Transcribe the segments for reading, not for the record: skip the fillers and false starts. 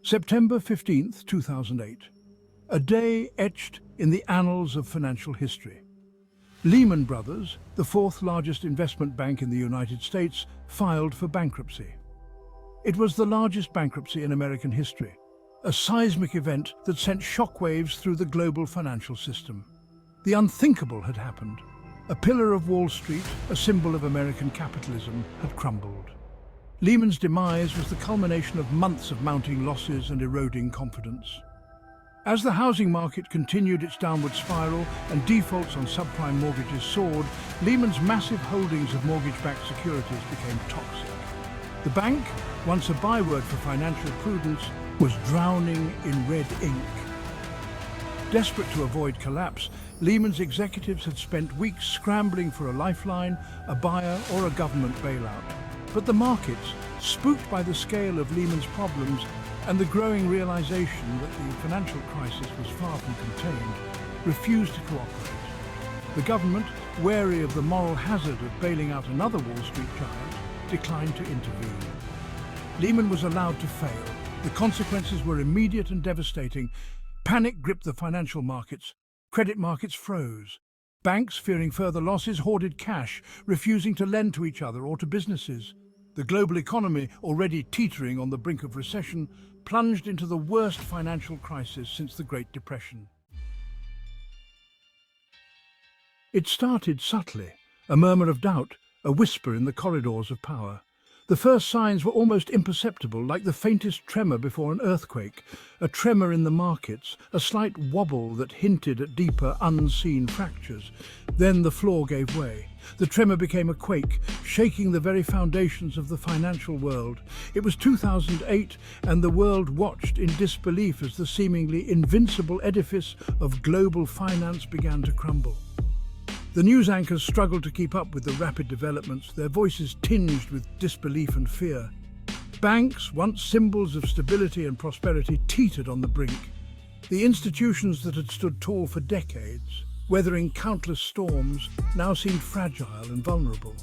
September 15th, 2008. A day etched in the annals of financial history. Lehman Brothers, the fourth largest investment bank in the United States, filed for bankruptcy. It was the largest bankruptcy in American history, a seismic event that sent shockwaves through the global financial system. The unthinkable had happened. A pillar of Wall Street, a symbol of American capitalism, had crumbled. Lehman's demise was the culmination of months of mounting losses and eroding confidence. As the housing market continued its downward spiral and defaults on subprime mortgages soared, Lehman's massive holdings of mortgage-backed securities became toxic. The bank, once a byword for financial prudence, was drowning in red ink. Desperate to avoid collapse, Lehman's executives had spent weeks scrambling for a lifeline, a buyer, or a government bailout. But the markets, spooked by the scale of Lehman's problems and the growing realization that the financial crisis was far from contained, refused to cooperate. The government, wary of the moral hazard of bailing out another Wall Street giant, declined to intervene. Lehman was allowed to fail. The consequences were immediate and devastating. Panic gripped the financial markets. Credit markets froze. Banks, fearing further losses, hoarded cash, refusing to lend to each other or to businesses. The global economy, already teetering on the brink of recession, plunged into the worst financial crisis since the Great Depression. It started subtly, a murmur of doubt, a whisper in the corridors of power. The first signs were almost imperceptible, like the faintest tremor before an earthquake, a tremor in the markets, a slight wobble that hinted at deeper, unseen fractures. Then the floor gave way. The tremor became a quake, shaking the very foundations of the financial world. It was 2008, and the world watched in disbelief as the seemingly invincible edifice of global finance began to crumble. The news anchors struggled to keep up with the rapid developments, their voices tinged with disbelief and fear. Banks, once symbols of stability and prosperity, teetered on the brink. The institutions that had stood tall for decades, weathering countless storms, now seemed fragile and vulnerable.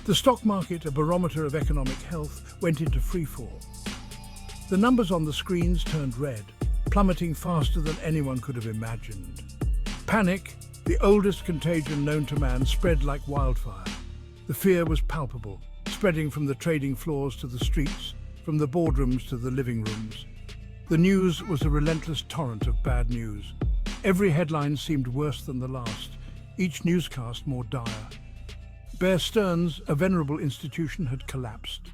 The stock market, a barometer of economic health, went into freefall. The numbers on the screens turned red, plummeting faster than anyone could have imagined. Panic, the oldest contagion known to man, spread like wildfire. The fear was palpable, spreading from the trading floors to the streets, from the boardrooms to the living rooms. The news was a relentless torrent of bad news. Every headline seemed worse than the last, each newscast more dire. Bear Stearns, a venerable institution, had collapsed.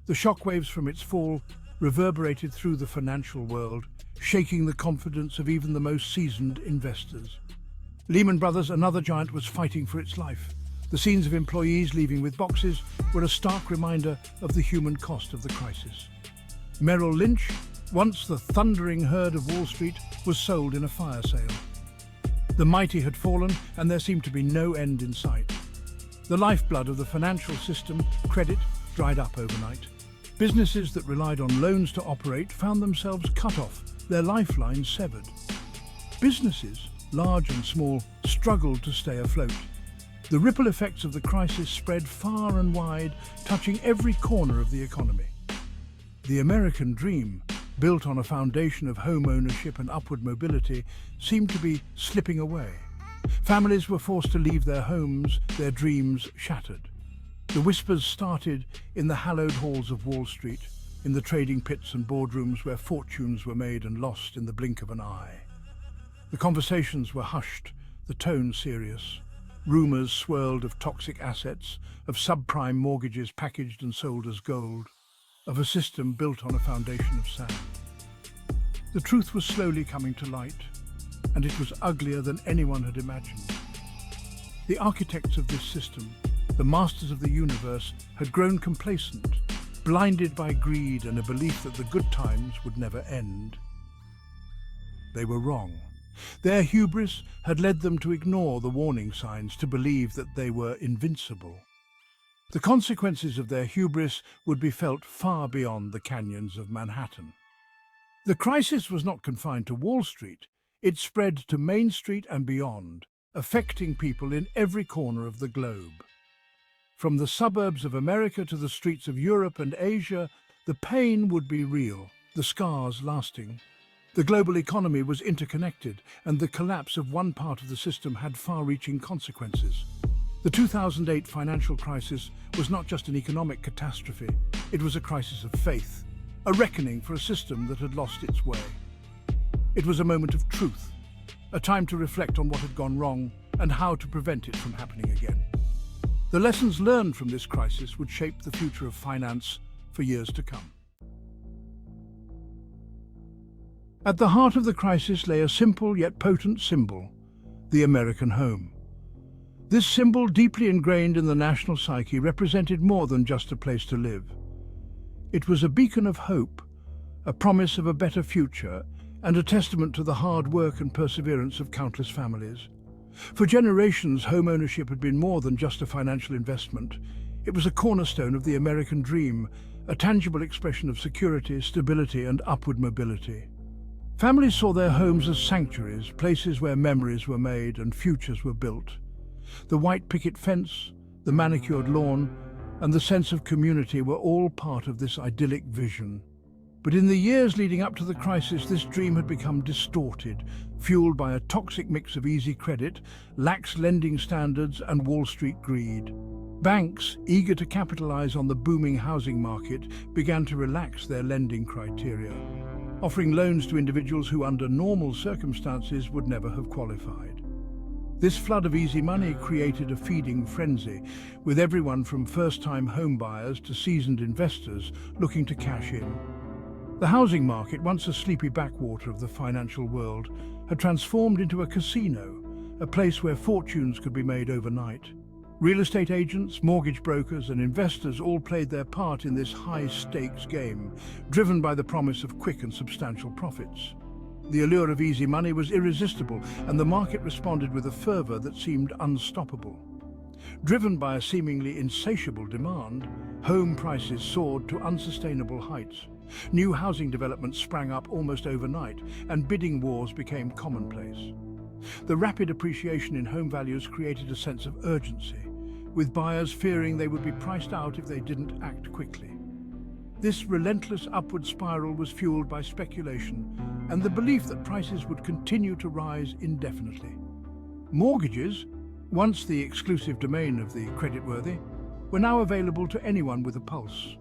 The shockwaves from its fall reverberated through the financial world, shaking the confidence of even the most seasoned investors. Lehman Brothers, another giant, was fighting for its life. The scenes of employees leaving with boxes were a stark reminder of the human cost of the crisis. Merrill Lynch, once the thundering herd of Wall Street, was sold in a fire sale. The mighty had fallen, and there seemed to be no end in sight. The lifeblood of the financial system, credit, dried up overnight. Businesses that relied on loans to operate found themselves cut off, their lifelines severed. Businesses, large and small, struggled to stay afloat. The ripple effects of the crisis spread far and wide, touching every corner of the economy. The American dream, built on a foundation of home ownership and upward mobility, seemed to be slipping away. Families were forced to leave their homes, their dreams shattered. The whispers started in the hallowed halls of Wall Street, in the trading pits and boardrooms where fortunes were made and lost in the blink of an eye. The conversations were hushed, the tone serious. Rumors swirled of toxic assets, of subprime mortgages packaged and sold as gold, of a system built on a foundation of sand. The truth was slowly coming to light, and it was uglier than anyone had imagined. The architects of this system, the masters of the universe, had grown complacent, blinded by greed and a belief that the good times would never end. They were wrong. Their hubris had led them to ignore the warning signs, to believe that they were invincible. The consequences of their hubris would be felt far beyond the canyons of Manhattan. The crisis was not confined to Wall Street. It spread to Main Street and beyond, affecting people in every corner of the globe. From the suburbs of America to the streets of Europe and Asia, the pain would be real. the scars lasting. The global economy was interconnected, and the collapse of one part of the system had far-reaching consequences. The 2008 financial crisis was not just an economic catastrophe, it was a crisis of faith, a reckoning for a system that had lost its way. It was a moment of truth, a time to reflect on what had gone wrong and how to prevent it from happening again. The lessons learned from this crisis would shape the future of finance for years to come. At the heart of the crisis lay a simple yet potent symbol, the American home. This symbol, deeply ingrained in the national psyche, represented more than just a place to live. It was a beacon of hope, a promise of a better future, and a testament to the hard work and perseverance of countless families. For generations, home ownership had been more than just a financial investment. It was a cornerstone of the American dream, a tangible expression of security, stability, and upward mobility. Families saw their homes as sanctuaries, places where memories were made and futures were built. The white picket fence, the manicured lawn, and the sense of community were all part of this idyllic vision. But in the years leading up to the crisis, this dream had become distorted, fueled by a toxic mix of easy credit, lax lending standards, and Wall Street greed. Banks, eager to capitalize on the booming housing market, began to relax their lending criteria, offering loans to individuals who under normal circumstances would never have qualified. This flood of easy money created a feeding frenzy, with everyone from first-time home buyers to seasoned investors looking to cash in. The housing market, once a sleepy backwater of the financial world, had transformed into a casino, a place where fortunes could be made overnight. Real estate agents, mortgage brokers, and investors all played their part in this high-stakes game, driven by the promise of quick and substantial profits. The allure of easy money was irresistible, and the market responded with a fervor that seemed unstoppable. Driven by a seemingly insatiable demand, home prices soared to unsustainable heights. New housing developments sprang up almost overnight, and bidding wars became commonplace. The rapid appreciation in home values created a sense of urgency, with buyers fearing they would be priced out if they didn't act quickly. This relentless upward spiral was fueled by speculation and the belief that prices would continue to rise indefinitely. Mortgages, once the exclusive domain of the creditworthy, were now available to anyone with a pulse.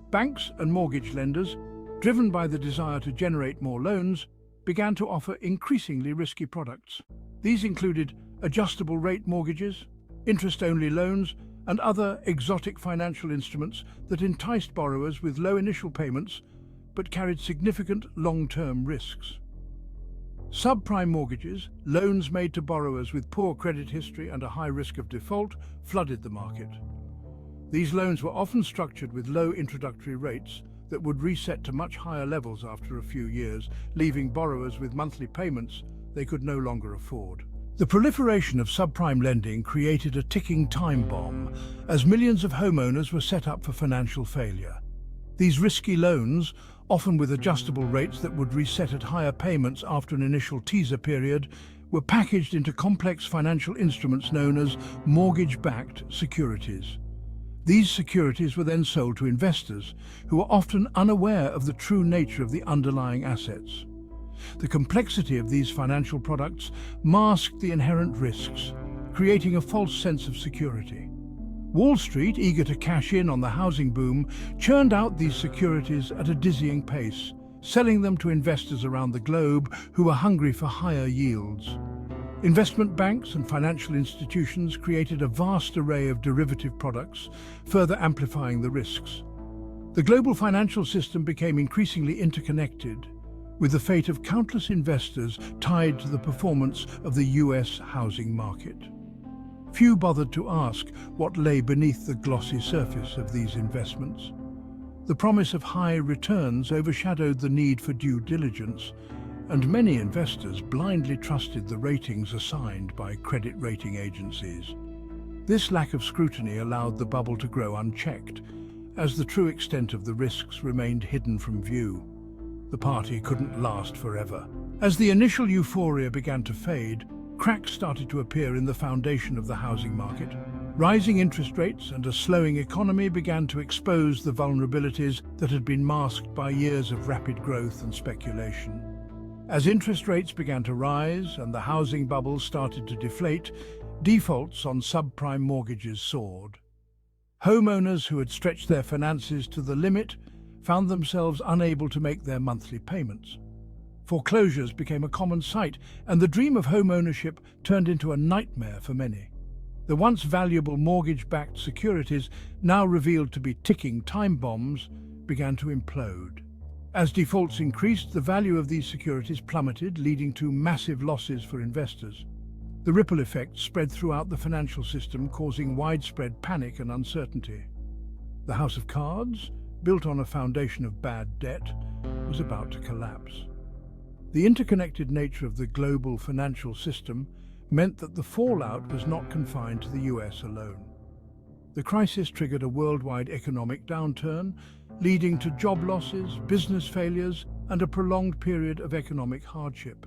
Banks and mortgage lenders, driven by the desire to generate more loans, began to offer increasingly risky products. These included adjustable rate mortgages, interest-only loans, and other exotic financial instruments that enticed borrowers with low initial payments but carried significant long-term risks. Subprime mortgages, loans made to borrowers with poor credit history and a high risk of default, flooded the market. These loans were often structured with low introductory rates that would reset to much higher levels after a few years, leaving borrowers with monthly payments they could no longer afford. The proliferation of subprime lending created a ticking time bomb, as millions of homeowners were set up for financial failure. These risky loans, often with adjustable rates that would reset at higher payments after an initial teaser period, were packaged into complex financial instruments known as mortgage-backed securities. These securities were then sold to investors, who were often unaware of the true nature of the underlying assets. The complexity of these financial products masked the inherent risks, creating a false sense of security. Wall Street, eager to cash in on the housing boom, churned out these securities at a dizzying pace, selling them to investors around the globe who were hungry for higher yields. Investment banks and financial institutions created a vast array of derivative products, further amplifying the risks. The global financial system became increasingly interconnected, with the fate of countless investors tied to the performance of the US housing market. Few bothered to ask what lay beneath the glossy surface of these investments. The promise of high returns overshadowed the need for due diligence, and many investors blindly trusted the ratings assigned by credit rating agencies. This lack of scrutiny allowed the bubble to grow unchecked, as the true extent of the risks remained hidden from view. The party couldn't last forever. As the initial euphoria began to fade, cracks started to appear in the foundation of the housing market. Rising interest rates and a slowing economy began to expose the vulnerabilities that had been masked by years of rapid growth and speculation. As interest rates began to rise and the housing bubble started to deflate, defaults on subprime mortgages soared. Homeowners who had stretched their finances to the limit found themselves unable to make their monthly payments. Foreclosures became a common sight, and the dream of home ownership turned into a nightmare for many. The once valuable mortgage-backed securities, now revealed to be ticking time bombs, began to implode. As defaults increased, the value of these securities plummeted, leading to massive losses for investors. The ripple effect spread throughout the financial system, causing widespread panic and uncertainty. The house of cards, built on a foundation of bad debt, was about to collapse. The interconnected nature of the global financial system meant that the fallout was not confined to the US alone. The crisis triggered a worldwide economic downturn, leading to job losses, business failures, and a prolonged period of economic hardship.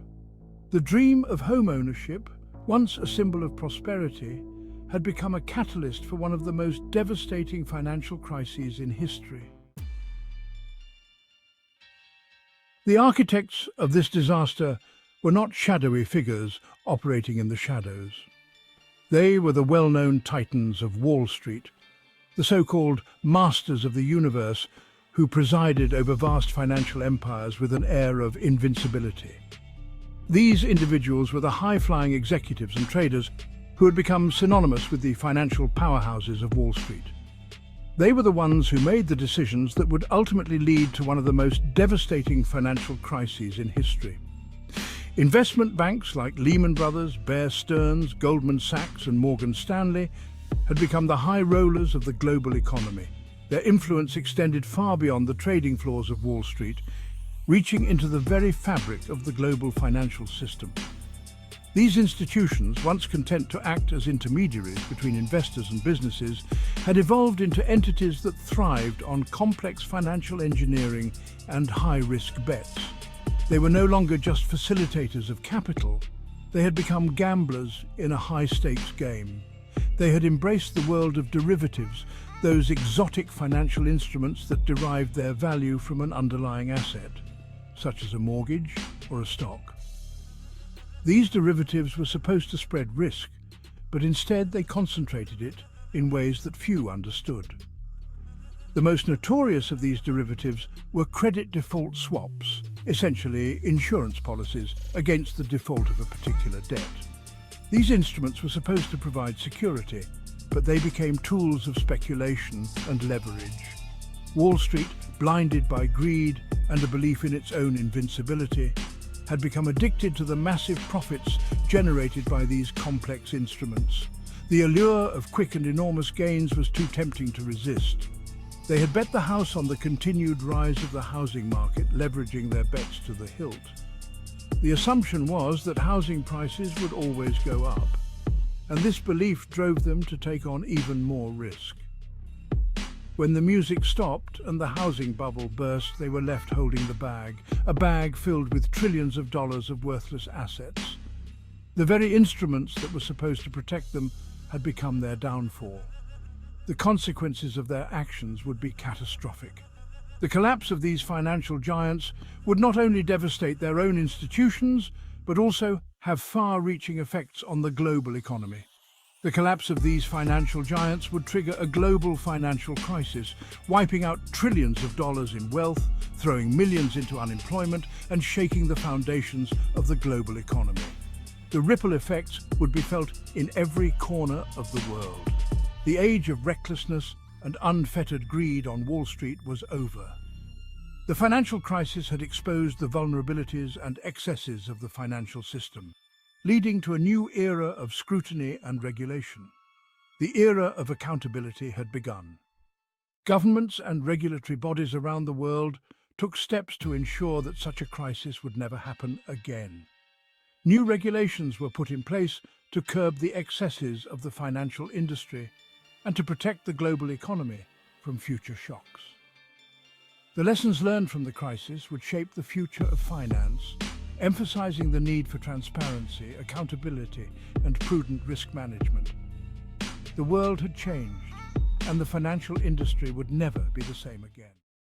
The dream of home ownership, once a symbol of prosperity, had become a catalyst for one of the most devastating financial crises in history. The architects of this disaster were not shadowy figures operating in the shadows. They were the well-known titans of Wall Street, the so-called masters of the universe who presided over vast financial empires with an air of invincibility. These individuals were the high-flying executives and traders who had become synonymous with the financial powerhouses of Wall Street. They were the ones who made the decisions that would ultimately lead to one of the most devastating financial crises in history. Investment banks like Lehman Brothers, Bear Stearns, Goldman Sachs and Morgan Stanley had become the high rollers of the global economy. Their influence extended far beyond the trading floors of Wall Street, reaching into the very fabric of the global financial system. These institutions, once content to act as intermediaries between investors and businesses, had evolved into entities that thrived on complex financial engineering and high-risk bets. They were no longer just facilitators of capital. They had become gamblers in a high-stakes game. They had embraced the world of derivatives, those exotic financial instruments that derived their value from an underlying asset, such as a mortgage or a stock. These derivatives were supposed to spread risk, but instead they concentrated it in ways that few understood. The most notorious of these derivatives were credit default swaps, essentially insurance policies against the default of a particular debt. These instruments were supposed to provide security, but they became tools of speculation and leverage. Wall Street, blinded by greed and a belief in its own invincibility, had become addicted to the massive profits generated by these complex instruments. The allure of quick and enormous gains was too tempting to resist. They had bet the house on the continued rise of the housing market, leveraging their bets to the hilt. The assumption was that housing prices would always go up, and this belief drove them to take on even more risk. When the music stopped and the housing bubble burst, they were left holding the bag, a bag filled with trillions of dollars of worthless assets. The very instruments that were supposed to protect them had become their downfall. The consequences of their actions would be catastrophic. The collapse of these financial giants would not only devastate their own institutions, but also have far-reaching effects on the global economy. The collapse of these financial giants would trigger a global financial crisis, wiping out trillions of dollars in wealth, throwing millions into unemployment, and shaking the foundations of the global economy. The ripple effects would be felt in every corner of the world. The age of recklessness and unfettered greed on Wall Street was over. The financial crisis had exposed the vulnerabilities and excesses of the financial system, leading to a new era of scrutiny and regulation. The era of accountability had begun. Governments and regulatory bodies around the world took steps to ensure that such a crisis would never happen again. New regulations were put in place to curb the excesses of the financial industry and to protect the global economy from future shocks. The lessons learned from the crisis would shape the future of finance, emphasizing the need for transparency, accountability, and prudent risk management. The world had changed, and the financial industry would never be the same again.